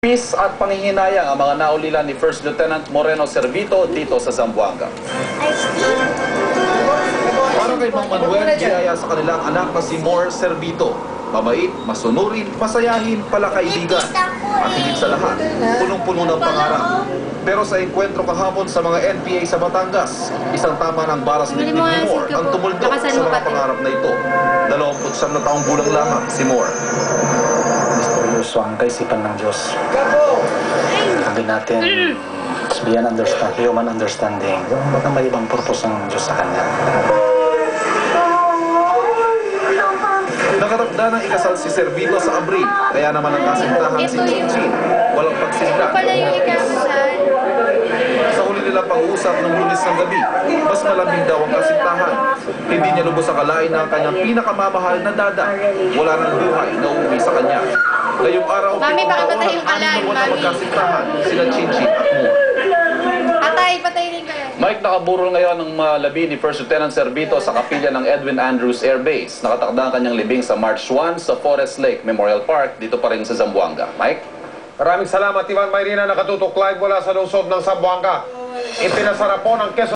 Peace at panghihinayang ang mga naulila ni First Lieutenant Moreno Servito dito sa Zamboanga. Para kay Mang Manuel, biyaya sa kanilang anak na si Mor Servito. Mabait, masunurin, masayahin, palakaibigan. At higit sa lahat, punong-puno ng pangarap. Pero sa enkwentro kahapon sa mga NPA sa Batangas, isang tama ng baras ni Mor ang tumuldok sa mga pangarap na ito. 29 na taong gulang lamang si Mor. Misteryoso ang kaisipan ng Diyos. Sabi natin, beyond human understanding, baka may ibang purpose ang Diyos sa kanya. Nakatakda ng ikasal si Servito sa Abril, kaya naman ang kasintahan si Chinchin. Walang pagsinda. Sa huli nilang pag-uusap ng Lunes ng gabi, mas malamig daw ang kasintahan. Hindi niya lubos akalain na ang kanyang pinakamamahal na dada. Wala ng buhay na uuwi sa kanya. Ngayong araw, Mami, baka taon patay yung ang alarm, anim na Mami. magkasintahan, sila Chinchin at Mo. Patay din kayo. Mike, nakaburol ngayon ng labi ni First Lieutenant Servito sa kapilya ng Edwin Andrews Air Base. Nakatakda ang kanyang libing sa March 1 sa Forest Lake Memorial Park, dito pa rin sa Zamboanga. Mike? Maraming salamat, Ivan Mayrina, nakatutok live mula sa lungsod ng Zamboanga. Ipinasara po ng Quezon